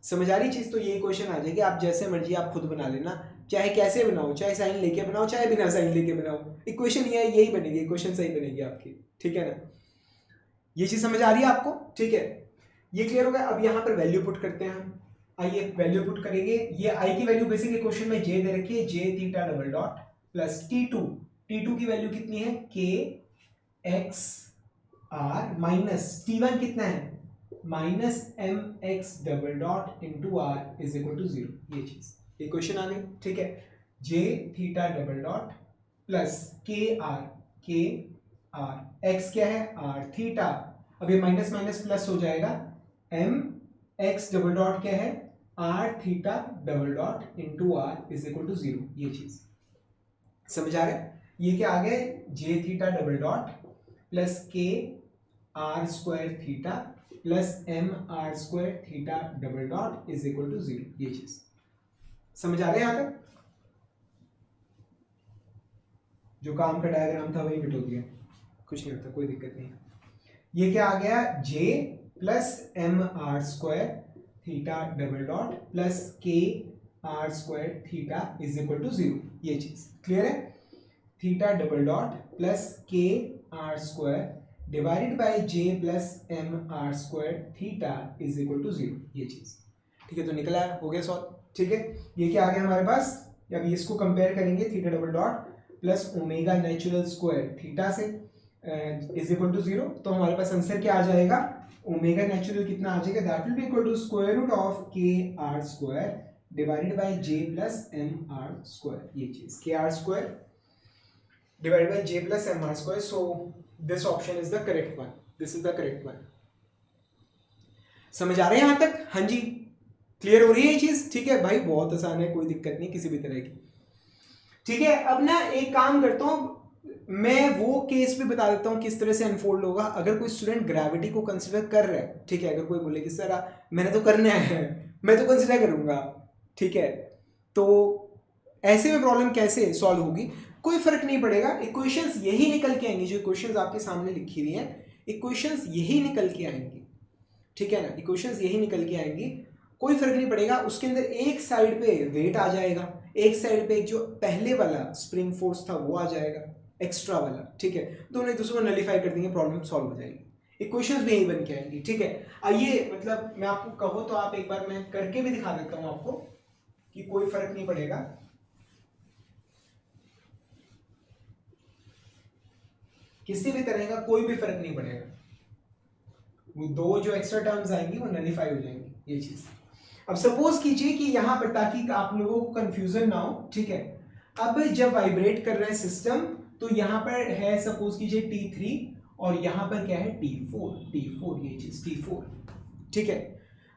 समझ आ रही चीज। तो ये इक्वेशन आ जाएगी, आप जैसे मर्जी आप खुद बना लेना, चाहे कैसे बनाओ, चाहे साइन लेके बनाओ चाहे बिना साइन लेके बनाओ, इक्वेशन ये यही बनेगी, इक्वेशन सही बनेगी आपकी, ठीक है ना। ये चीज समझ आ रही है आपको, ठीक है। ये क्लियर हो गया। अब यहाँ पर वैल्यू पुट करते हैं हम, आइए वैल्यू पुट करेंगे। ये आई की वैल्यू बेसिकली क्वेश्चन में जे दे रखी है, जे theta double dot plus T2 की वैल्यू कितनी है, के एक्स आर माइनस T1 कितना है, minus m x double dot into r is equal to 0। ये चीज इक्वेशन आ गई, ठीक है। जे थीटा डबल डॉट प्लस के आर एक्स क्या है आर थीटा, अब ये माइनस माइनस प्लस हो जाएगा, एम एक्स डबल डॉट क्या है r theta double dot into r is equal to 0। ये चीज समझ आ रहा है? ये क्या आ गया j theta double dot plus के are square theta plus M R square theta double dot is equal to 0। ये चीज समझ आ रहा है यहां तक? जो काम का डायग्राम था वही मिटो दिया, कुछ नहीं होता, कोई दिक्कत नहीं। ये क्या आ गया J plus M R square theta double dot plus के are square theta is equal to 0। ये चीज क्लियर है? थीटा डबल डॉट प्लस के are square divided by J plus M R square theta is equal to 0। ये चीज ठीक है, तो निकला हो गया सॉल्व। ठीक है, ये क्या आ गया हमारे पास, अभी इसको कंपेयर करेंगे theta double dot plus omega natural square theta से इज इक्वल टू 0, तो हमारे पास आंसर क्या आ जाएगा, ओमेगा नेचुरल कितना आ जाएगा, that will be equal to square root of K are square divided by J plus M R square. ये चीज K are square divided by j plus m r square, so this option is the correct one, this is the correct one। समझ आ रहे हैं यहां तक? हाँ जी, clear हो रही है ये चीज? ठीक है भाई, बहुत आसान है, कोई दिक्कत नहीं किसी भी तरह की। ठीक है, अब ना एक काम करता हूं, मैं वो केस भी बता देता हूं किस तरह से अनफोल्ड होगा। अगर कोई स्टूडेंट ग्रेविटी को कंसिडर कर रहा है, ठीक है, अगर कोई बोले कि सर मैंने तो करना है, मैं तो कंसिडर करूंगा, ठीक है, तो ऐसे में प्रॉब्लम कैसे सॉल्व होगी, कोई फर्क नहीं पड़ेगा, इक्वेशंस यही निकल के आएंगी, जो इक्वेशंस आपके सामने लिखी हुई हैं इक्वेशंस यही निकल के आएंगी, ठीक है ना, इक्वेशंस यही निकल के आएंगी, कोई फर्क नहीं पड़ेगा। उसके अंदर एक साइड पे वेट आ जाएगा, एक साइड पे जो पहले वाला स्प्रिंग फोर्स था वो आ जाएगा, एक्स्ट्रा वाला, ठीक है, दोनों एक दूसरे को नलिफाई कर देंगे, प्रॉब्लम सॉल्व हो जाएगी, इक्वेशंस भी यही बन के आएंगी। ठीक है, आइए मतलब मैं आपको कहूँ तो आप एक बार मैं करके भी दिखा देता हूँ आपको कि कोई फर्क नहीं पड़ेगा। किसी भी तरह का कोई भी फर्क नहीं पड़ेगा, वो दो जो एक्स्ट्रा टर्म्स आएंगी वो नलिफाई हो जाएंगी। ये चीज अब सपोज कीजिए कि यहां पर, ताकि आप लोगों को कंफ्यूजन ना हो, ठीक है, अब जब वाइब्रेट कर रहा है सिस्टम तो यहां पर है सपोज कीजिए T3 और यहां पर क्या है T4, ये चीज T4, ठीक है।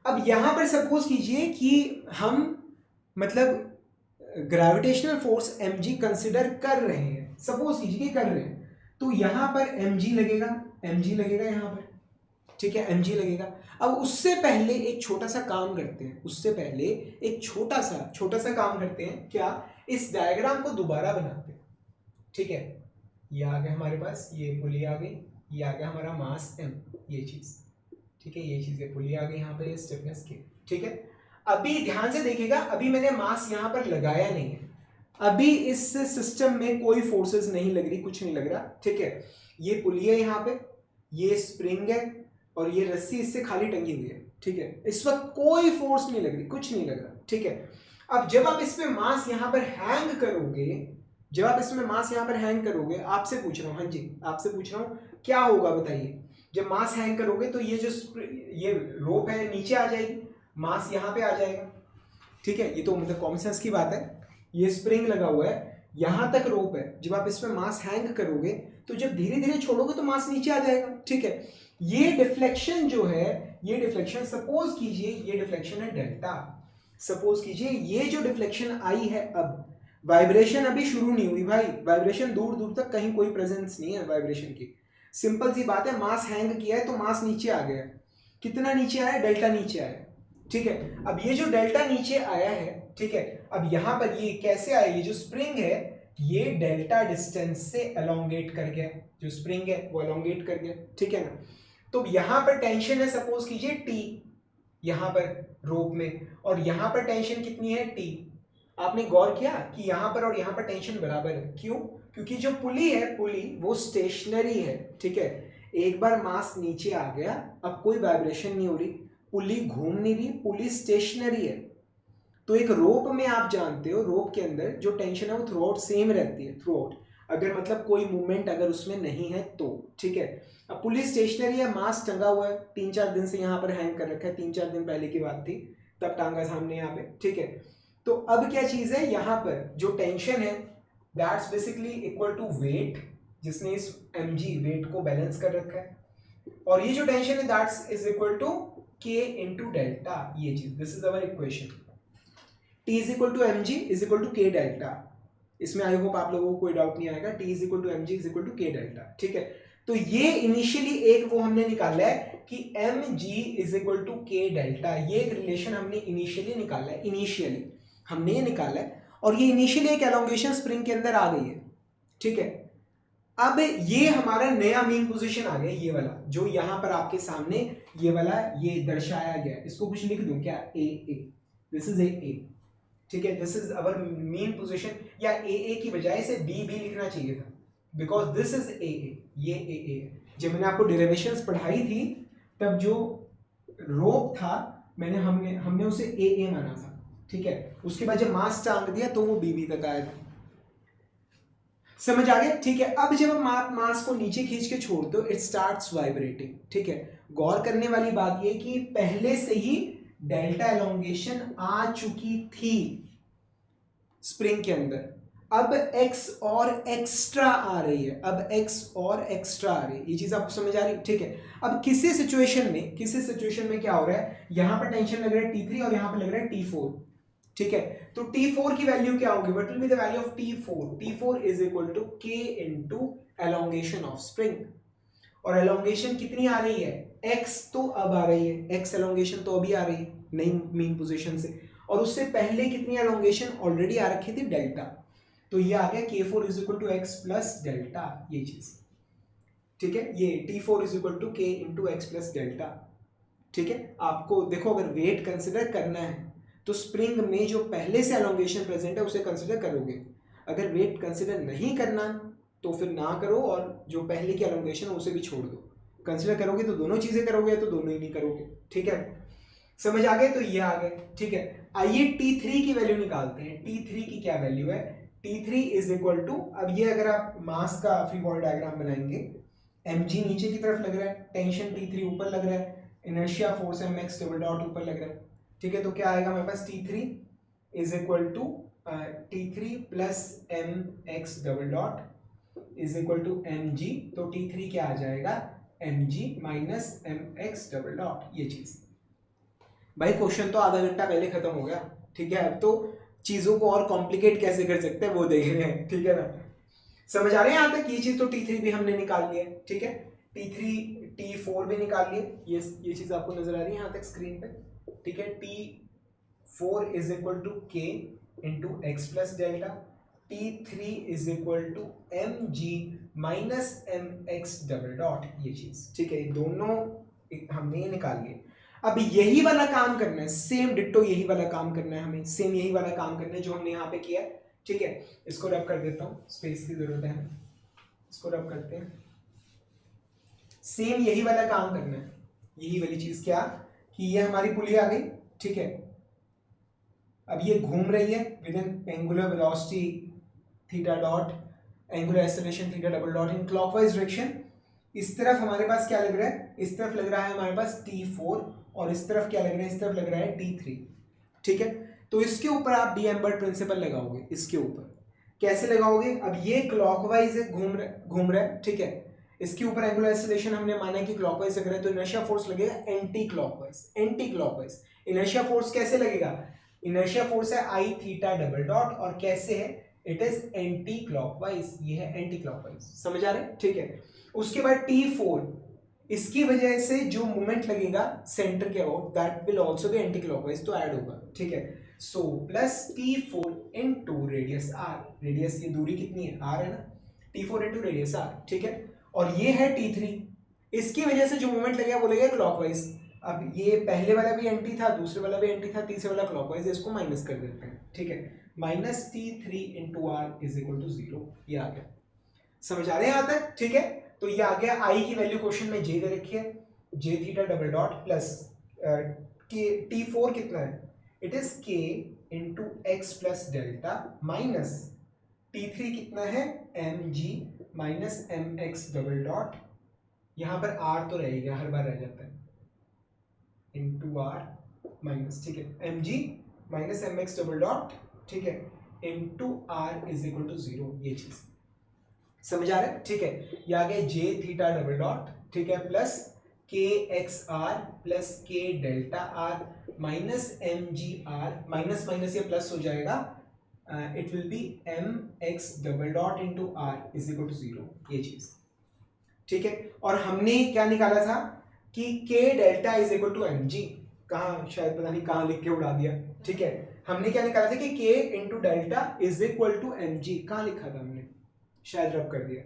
अब यहां पर सपोज कीजिए कि हम मतलब ग्रेविटेशनल फोर्स mg कंसिडर कर रहे हैं, सपोज कीजिए कि कर रहे हैं, तो यहां पर mg लगेगा यहां पर, ठीक है, mg लगेगा। अब उससे पहले एक छोटा सा काम करते हैं, उससे पहले एक छोटा सा काम करते हैं, क्या, इस डायग्राम को दोबारा बनाते हैं, ठीक है, ये आ गया हमारे पास, ये पुली आ गई, ये आ गया हमारा मास m, ये चीज, ठीक है, ये चीज पुली आ गई यहाँ पे, स्टिफनेस के, ठीक है। अभी ध्यान से देखिएगा, अभी मैंने मास यहाँ पर लगाया नहीं है, अभी इस सिस्टम में कोई फोर्सेस नहीं लग रही, कुछ नहीं लग रहा, ठीक है, ये पुली है यहाँ पे, ये स्प्रिंग है और ये रस्सी इससे खाली टंगी हुई है, ठीक है, इस वक्त कोई फोर्स नहीं लग रही, कुछ नहीं लग रहा, ठीक है। अब जब आप इसमें मास यहाँ पर हैंग करोगे, जब आप इसमें मास यहाँ पर हैंग करोगे, आपसे पूछ रहा हूँ, हाँ जी आपसे पूछ रहा हूँ, क्या होगा बताइए, जब मास हैंग करोगे तो ये जो ये रोप है नीचे आ जाएगी, मास यहाँ पे आ जाएगा, ठीक है, ये तो मतलब कॉमन सेंस की बात है, ये स्प्रिंग लगा हुआ है, यहां तक रोप है, जब आप इसमें मास हैंग करोगे तो जब धीरे धीरे छोड़ोगे तो मास नीचे आ जाएगा, ठीक है। ये डिफ्लेक्शन जो है, ये डिफ्लेक्शन सपोज कीजिए ये डिफ्लेक्शन है डेल्टा, सपोज कीजिए ये जो डिफ्लेक्शन आई है, अब वाइब्रेशन अभी शुरू नहीं हुई भाई, वाइब्रेशन दूर दूर तक कहीं कोई प्रेजेंस नहीं है वाइब्रेशन की, सिंपल सी बात है, मास हैंग किया है तो मास नीचे आ गया, कितना नीचे आया, डेल्टा नीचे आया, ठीक है। अब ये जो डेल्टा नीचे आया है, ठीक है, अब यहां पर ये कैसे आया, ये जो स्प्रिंग है ये डेल्टा डिस्टेंस से एलोंगेट कर गया, जो स्प्रिंग है वो एलोंगेट कर गया, ठीक है ना। तो यहां पर टेंशन है सपोज कीजिए T यहां पर रोप में, और यहां पर टेंशन कितनी है T, आपने गौर किया कि यहां पर और यहां पर टेंशन बराबर है, क्यों, क्योंकि जो पुली है, पुली वो स्टेशनरी है, ठीक है, एक बार मास नीचे आ गया अब कोई वाइब्रेशन नहीं हो रही, पुली घूम नहीं रही, पुली स्टेशनरी है। तो एक रोप में आप जानते हो, रोप के अंदर जो टेंशन है वो थ्रू आउट सेम रहती है, थ्रू आउट, अगर मतलब कोई मूवमेंट अगर उसमें नहीं है तो, ठीक है। अब पुलिस स्टेशनरी है, मास टंगा हुआ है, 3-4 दिन से यहाँ पर हैंग कर रखा है, 3-4 दिन पहले की बात थी तब टांगा सामने यहाँ पे, ठीक है। तो अब क्या चीज है, यहां पर जो टेंशन है that's basically equal to weight, जिसने इस mg वेट को बैलेंस कर रखा है, और ये जो टेंशन है that's is equal to k into delta, ये चीज, this is our equation. T is equal to mg is equal to k delta, इसमें आई होप आप लोगों को कोई डाउट नहीं आएगा। T is equal to mg is equal to k delta, ठीक है। तो ये इनिशियली एक वो हमने निकाला है कि mg is equal to k delta, ये एक रिलेशन हमने इनिशियली निकाला है, इनिशियली हमने ये निकाला है, और ये इनिशियली एक एलोंगेशन स्प्रिंग के अंदर आ गई है, ठीक है। अब ये हमारा नया मीन पोजीशन आ गया, ये वाला जो यहां पर आपके सामने ये वाला ये दर्शाया गया, इसको कुछ लिख दूं क्या, ए ए, दिस इज ए, ठीक है, this is our mean position, या ए की बजाय से बी लिखना चाहिए था, बिकॉज दिस इज ए, ये ए है। जब मैंने आपको डेरिवेशंस पढ़ाई थी तब जो रोप था हमने उसे ए माना था, ठीक है। उसके बाद जब मास टांग दिया तो वो बी तक आया था, समझ आ गया, ठीक है। अब जब हम मास को नीचे खींच के छोड़ दो इट स्टार्ट्स वाइब्रेटिंग, ठीक है। गौर करने वाली बात ये कि पहले से ही डेल्टा एलोंगेशन आ चुकी थी स्प्रिंग के अंदर, अब x और एक्स्ट्रा आ रही है, अब x और एक्स्ट्रा आ रही है, ये चीज आपको समझ आ रही है, ठीक है। अब किसी सिचुएशन में क्या हो रहा है, यहां पर टेंशन लग रहा है T3 और यहां पर लग रहा है T4, ठीक है। तो T4 की वैल्यू क्या होगी, what will be the value of T4 is equal to k into elongation of spring, और एलोंगेशन कितनी आ रही है, x तो अब आ रही है, x एलोंगेशन तो अभी आ रही है नई मीन पोजीशन से, और उससे पहले कितनी एलोंगेशन ऑलरेडी आ रखी थी, डेल्टा, तो ये आ गया k4 is equal to x plus delta, ये चीज, ठीक है। ये T4 is equal to k into x plus delta, ठीक है। आपको देखो अगर वेट कंसिडर करना है तो स्प्रिंग में जो पहले से एलोंगेशन प्रेजेंट है उसे कंसिडर करोगे, अगर वेट कंसिडर नहीं करना तो फिर ना करो, और जो पहले की एलोंगेशन है उसे भी छोड़ दो, कंसिडर करोगे तो दोनों चीजें करोगे, तो दोनों ही नहीं करोगे, ठीक है। समझ आ गए, तो ये आ गए, ठीक है। आइए T3 की वैल्यू निकालते हैं, T3 की क्या वैल्यू है, T3 इज इक्वल टू, अब ये अगर आप मास का फ्री बॉडी डायग्राम बनाएंगे, mg नीचे की तरफ लग रहा है, टेंशन T3 ऊपर लग रहा है, inertia force mx double dot ऊपर लग रहा है, ठीक है। तो क्या आएगा हमारे पास, T3 is equal to T3 plus mx double dot is equal to mg, तो T3 क्या आ जाएगा, mg minus mx double dot, ये चीज। भाई क्वेश्चन तो आधा घंटा पहले खत्म हो गया, ठीक है। अब तो चीजों को और कॉम्प्लिकेट कैसे कर सकते हैं वो देख रहे हैं, ठीक है ना, समझ आ रहे हैं यहाँ तक। ये चीज तो T3 भी हमने निकाल लिया है, ठीक है, T3 T4 भी निकाल लिए, ये चीज आपको नजर आ रही है यहाँ तक स्क्रीन पे, ठीक है। T4 is equal to k into x plus delta, T3 is equal to mg minus mx double dot, ये चीज, ठीक है। दोनों हमने निकाल लिए। अब यही वाला काम करना है, सेम डिट्टो यही वाला काम करना है हमें, सेम यही वाला काम करना है जो हमने यहाँ पे किया है, ठीक है। इसको रब कर देता हूँ, स्पेस की जरूरत है, इसको रब करते हैं। सेम यही वाला काम करना है, यही वाली चीज, क्या कि ये हमारी पुली आ गई, ठीक है। अब ये घूम रही है with N angular velocity theta dot, angular acceleration theta double dot in clockwise direction. इस तरफ हमारे पास क्या लग रहा है, इस तरफ लग रहा है हमारे पास T4, और इस तरफ क्या लग रहा है, इस तरफ लग रहा है T3, ठीक है। तो इसके ऊपर आप डी-एम्बर्ट प्रिंसिपल लगाओगे, इसके ऊपर कैसे लगाओगे, अब ये क्लॉकवाइज है, घूम रहा है, ठीक है। इसके ऊपर एंगुलर एक्सेलरेशन हमने माना कि क्लॉकवाइज लग रहा है, तो इनर्शिया फोर्स लगेगा एंटी क्लॉकवाइज। इनर्शिया फोर्स कैसे लगेगा, इनर्शिया फोर्स है आई थीटा डबल डॉट, और कैसे है, इट इज एंटी क्लॉकवाइज, ये है एंटी क्लॉकवाइज, समझ आ रहे हैं, ठीक है। उसके बाद T4, इसकी वजह से जो मोमेंट लगेगा सेंटर के about, that will also be anti clockwise, तो ऐड होगा, ठीक है। So plus T4 into radius r, radius की दूरी कितनी है, r है ना, T4 इनटू रेडियस r, ठीक है। और ये है T3, इसकी वजह से जो मोमेंट लगेगा वो लगेगा क्लॉकवाइज। अब ये पहले वाला भी एंटी था, दूसरे वाला भी एंटी था, तीसरे वाला क्लॉकवाइज, इसको माइनस कर देते हैं, ठीक है। Minus T3 into r is equal to 0, ये आ गया, समझ आ रहे हैं यहाँ तक, ठीक है। तो ये आ गया, आई की वैल्यू क्वेश्चन में जे दे रखी है, जे थीटा डबल डॉट प्लस के T4 कितना है, it is k into x plus delta, minus T3 कितना है, mg minus mx double dot, यहां पर r तो रहेगा, हर बार रह जाता है, इंटू r माइनस, ठीक है, mg minus m x double dot, ठीक है, into r is equal to 0, ये चीज समझ आ रहा है, ठीक है। ये आ गया जे थीटा डबल डॉट, ठीक है, प्लस के x are plus k delta r minus m ji r, minus minus ये प्लस हो जाएगा, it will be m x double dot into r is equal to 0, ये चीज, ठीक है। और हमने क्या निकाला था कि k delta is equal to M g, कहाँ शायद पता नहीं कहाँ लिख के उड़ा दिया, ठीक है। हमने क्या निकाला था कि k into delta is equal to M g, कहाँ लिखा था हमने, शायद रब कर दिया,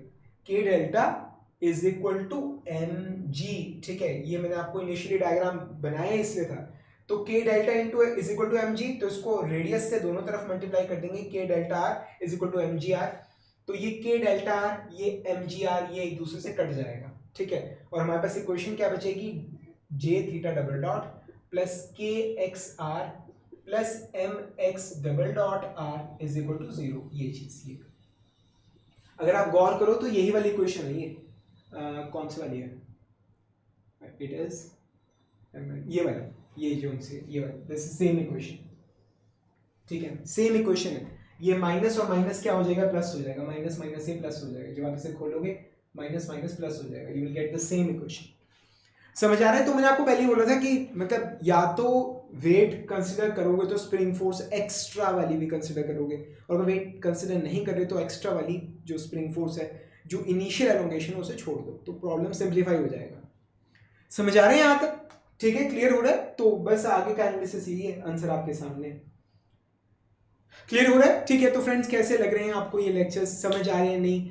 k delta is equal to M g, ठीक है। ये मैंने आपको इनिशियली डायग्राम बनाया इसलिए था। तो k delta into is equal to M g, तो इसको रेडियस से दोनों तरफ मल्टीप्लाई कर देंगे, k delta R is equal to M G R, तो ये k डेल्टा आर ये एम जी आर ये एक दूसरे से कट जाएगा, ठीक है। और हमारे पास इक्वेशन क्या बचेगी, J theta double dot plus के x are plus M x double dot R is equal to 0, ये चीज। ये अगर आप गौर करो तो यही वाली इक्वेशन है, ये कौन सी वाली है, इट इज ये वाला, ये जो उनसे ये वाला, दिस इज सेम इक्वेशन, ठीक है, सेम इक्वेशन है। ये माइनस और माइनस क्या हो जाएगा, प्लस हो जाएगा, माइनस माइनस से प्लस हो जाएगा, जब आप इसे खोलोगे माइनस माइनस प्लस हो जाएगा, you will get the same equation. समझ आ रहा है। तो मैंने आपको पहले ही बोला था कि मतलब या तो वेट कंसिडर करोगे तो स्प्रिंग फोर्स एक्स्ट्रा वाली भी कंसिडर करोगे, और अगर वेट कंसिडर नहीं कर रहे तो एक्स्ट्रा वाली जो स्प्रिंग फोर्स है, जो इनिशियल एलोंगेशन है, उसे छोड़ दो, तो प्रॉब्लम सिंप्लीफाई हो जाएगा। समझ आ रहे हैं यहाँ तक, ठीक है, क्लियर हो रहा है। तो बस आगे का एनालिसिस यही है, आंसर आपके सामने क्लियर हो रहा है, ठीक है। तो फ्रेंड्स कैसे लग रहे हैं आपको ये लेक्चर्स, समझ आ रहे हैं नहीं,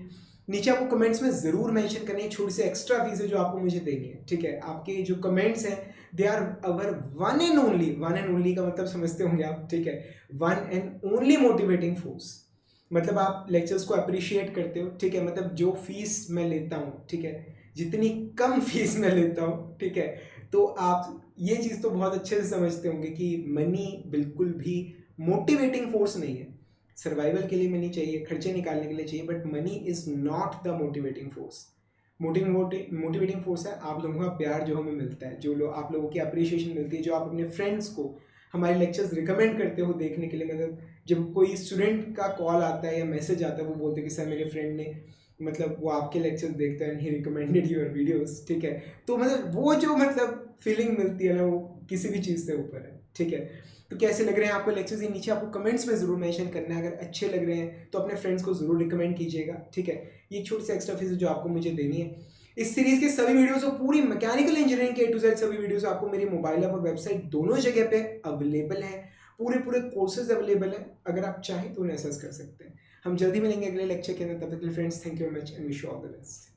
नीचे आपको कमेंट्स में जरूर मेंशन करनी है, छोटी सी एक्स्ट्रा फीस है जो आपको मुझे देनी है, ठीक है। आपके जो कमेंट्स हैं they are our one and only का मतलब समझते होंगे आप, ठीक है, one and only motivating force. मतलब आप लेक्चर्स को अप्रिशिएट करते हो, ठीक है, मतलब जो फीस मैं लेता हूँ, ठीक है, जितनी कम फीस मैं लेता हूँ, ठीक है, तो आप ये चीज़ तो बहुत अच्छे से समझते होंगे कि मनी बिल्कुल भी मोटिवेटिंग फोर्स नहीं है। सर्वाइवल के लिए मनी चाहिए, खर्चे निकालने के लिए चाहिए, but money is not the motivating force. Motivating force है आप लोगों का प्यार जो हमें मिलता है, जो लोग आप लोगों की अप्रिशिएशन मिलती है, जो आप अपने फ्रेंड्स को हमारे लेक्चर्स रिकमेंड करते हो देखने के लिए। मतलब जब कोई स्टूडेंट का कॉल आता है या मैसेज आता है, वो बोलते हैं कि सर मेरे फ्रेंड ने मतलब वो आपके लेक्चर्स देखता है and he recommended your videos, ठीक है। तो मतलब वो जो मतलब फीलिंग मिलती है ना, वो किसी भी चीज़ से ऊपर है, ठीक है। तो कैसे लग रहे हैं आपको लेक्चर्स, ये नीचे आपको कमेंट्स में जरूर मेंशन करना है। अगर अच्छे लग रहे हैं तो अपने फ्रेंड्स को जरूर रिकमेंड कीजिएगा, ठीक है। ये छोटी सी एक्स्ट्रा फीस जो आपको मुझे देनी है। इस सीरीज के सभी वीडियोस और पूरी मैकेनिकल इंजीनियरिंग के A to Z सभी वीडियोस आपको मेरी मोबाइल ऐप और वेबसाइट दोनों जगह पे अवेलेबल हैं। पूरे कोर्सेज अवेलेबल हैं, अगर आप चाहें तो उन्हें एक्सेस कर सकते हैं। हम जल्दी मिलेंगे अगले लेक्चर के अंदर, तब तक के लिए friends thank you very much and wish you all the best.